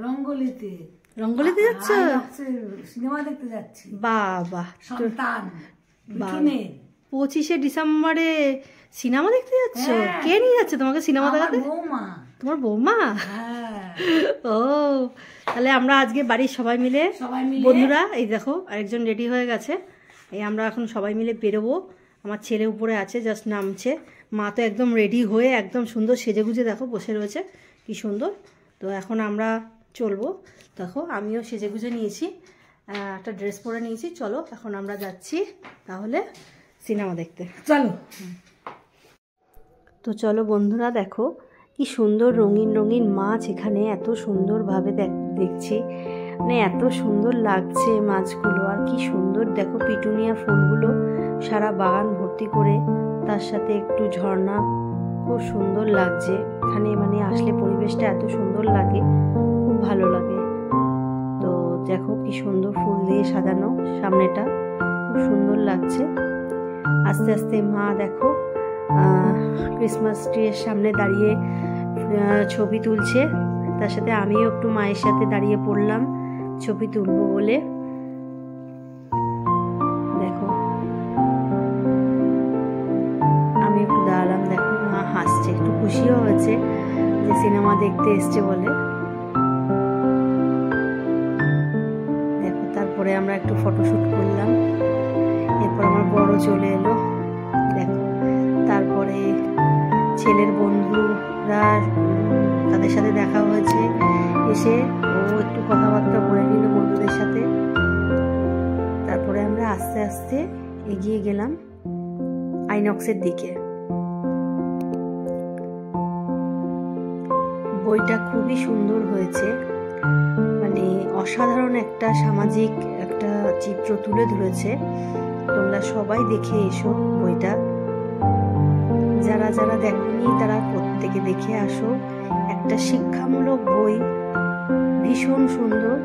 রঙ্গলিতে রঙ্গলিতে যাচ্ছ? সিনেমা দেখতে যাচ্ছি। বাবা, সন্তান 25শে ডিসেম্বরে সিনেমা দেখতে যাচ্ছ? কে নিয়ে যাচ্ছে তোমাকে সিনেমা দেখাতে? বৌমা। তোমার বৌমা? ও, তাহলে আমরা আজকে বাড়ির সবাই মিলে বন্ধুরা, এই দেখো আরেকজন রেডি হয়ে গেছে। এই আমরা এখন সবাই মিলে বেরোবো। আমার ছেলে উপরে আছে, জাস্ট নামছে। মা তো একদম রেডি হয়ে একদম সুন্দর সেজেগুজে দেখো বসে রয়েছে, কি সুন্দর। তো এখন আমরা চলবো। দেখো আমিও সেজেগুজে নিয়েছি, একটা ড্রেস পরে নিয়েছি। চলো এখন আমরা যাচ্ছি তাহলে সিনেমা দেখতে, চলো। তো চলো বন্ধুরা, দেখো কি সুন্দর রঙিন রঙিন মাছ এখানে, এত সুন্দরভাবে দেখছি, মানে এত সুন্দর লাগছে মাছগুলো। আর কি সুন্দর দেখো পিটুনিয়া ফুলগুলো সারা বাগান ভর্তি করে, তার সাথে একটু ঝর্ণা, খুব সুন্দর লাগছে এখানে। মানে আসলে পরিবেশটা এত সুন্দর লাগে, খুব ভালো লাগে। তো দেখো কি সুন্দর ফুল দিয়ে সাজানো সামনেটা, খুব সুন্দর লাগছে। আস্তে আস্তে মা দেখো ক্রিসমাস ট্রির সামনে দাঁড়িয়ে ছবি তুলছে। তার সাথে আমিও একটু মায়ের সাথে দাঁড়িয়ে পড়লাম ছবি তুলবো বলে। দেখো আমি একটু দাঁড়ালাম, দেখো মা হাসছে, একটু খুশিও হয়েছে যে সিনেমা দেখতে এসছে বলে। দেখো তারপরে আমরা একটু ফটোশুট করলাম। এরপর আমার বড় চলে এলো, দেখো। তারপরে ছেলের বন্ধুরা, তাদের সাথে দেখা হয়েছে, এসে ও একটু কথাবার্তা বলে নিল বন্ধুদের সাথে। তারপরে আমরা আস্তে আস্তে এগিয়ে গেলাম আইনক্সের দিকে। বইটা খুবই সুন্দর হয়েছে, মানে অসাধারণ একটা সামাজিক একটা চিত্র তুলে ধরেছে। তোমরা সবাই দেখে এসো বইটা, যারা যারা দেখোনি তারা প্রত্যেকে দেখে আসো। একটা শিক্ষামূলক বই, ভীষণ সুন্দর।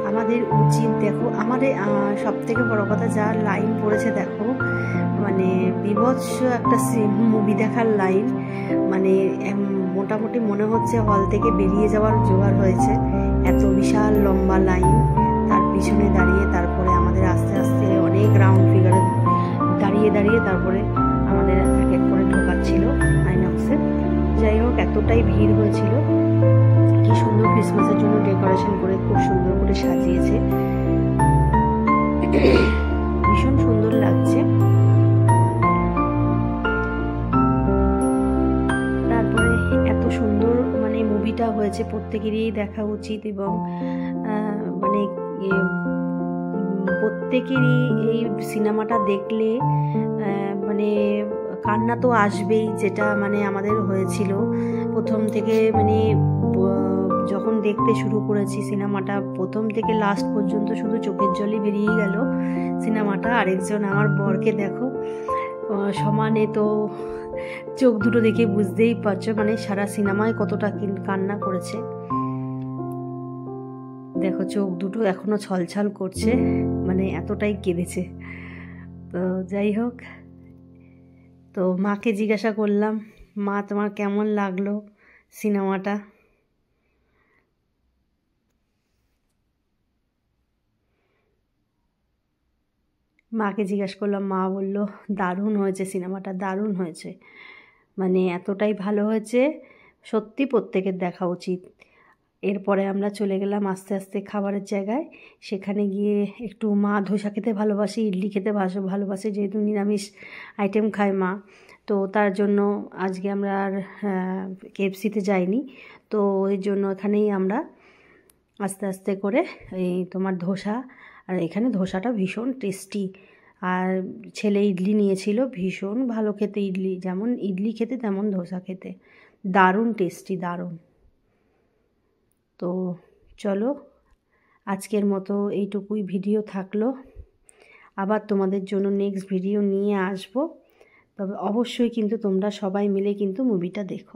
আমাদের উচিত, দেখো আমাদের সব থেকে বড় কথা যা লাইন পড়েছে দেখো, মানে বিভৎস একটা মুভি দেখার লাইন। মানে মোটামুটি মনে হচ্ছে হল থেকে বেরিয়ে যাওয়ার জোগাড় হয়েছে, এত বিশাল লম্বা লাইন। তার পিছনে দাঁড়িয়ে তারপরে আমাদের আস্তে আস্তে অনেক রাউন্ড ফিগারে দাঁড়িয়ে দাঁড়িয়ে তারপরে আমাদের এক এক করে ঢোকাচ্ছিল আইনক্সে। যাই হোক, এতটাই ভিড় হয়েছিল। কি সুন্দর ক্রিসমাসের জন্য ডেকোরেশন করে খুব সুন্দর করে সাজিয়েছে, ভীষণ সুন্দর লাগছে। তারপরে এত সুন্দর মানে মুভিটা হয়েছে, প্রত্যেকেরই দেখা উচিত। এবং মানে প্রত্যেকেরই এই সিনেমাটা দেখলে মানে কান্না তো আসবেই, যেটা মানে আমাদের হয়েছিল প্রথম থেকে। মানে যখন দেখতে শুরু করেছি সিনেমাটা, প্রথম থেকে লাস্ট পর্যন্ত শুধু চোখের জলই বেরিয়ে গেল সিনেমাটা। আরেকজন আমার বরকে দেখো সমানে, তো চোখ দুটো দেখে বুঝতেই পারছো মানে সারা সিনেমায় কতটা কান্না করেছে। দেখো চোখ দুটো এখনো ছলছল করছে, মানে এতটাই কেঁদেছে। তো যাই হোক, তো মাকে জিজ্ঞাসা করলাম, মা তোমার কেমন লাগলো সিনেমাটা? মাকে জিজ্ঞাসা করলাম, মা বলল দারুণ হয়েছে সিনেমাটা, দারুণ হয়েছে, মানে এতটাই ভালো হয়েছে, সত্যি প্রত্যেকের দেখা উচিত। এরপরে আমরা চলে গেলাম আস্তে আস্তে খাবারের জায়গায়। সেখানে গিয়ে একটু, মা ধোসা খেতে ভালোবাসে, ইডলি খেতে ভালোবাসে, যেহেতু নিরামিষ আইটেম খায় মা। তো তার জন্য আজকে আমরা আর কেএফসিতে যাইনি। তো ওই জন্য এখানেই আমরা আস্তে আস্তে করে এই তোমার ধোসা, আর এখানে ধোসাটা ভীষণ টেস্টি। আর ছেলে ইডলি নিয়েছিল, ভীষণ ভালো খেতে ইডলি, যেমন ইডলি খেতে তেমন ধোসা খেতে, দারুণ টেস্টি, দারুণ। তো চলো আজকের মতো এইটুকুই ভিডিও থাকলো, আবার তোমাদের জন্য নেক্সট ভিডিও নিয়ে আসবো। তবে অবশ্যই কিন্তু তোমরা সবাই মিলে কিন্তু মুভিটা দেখো।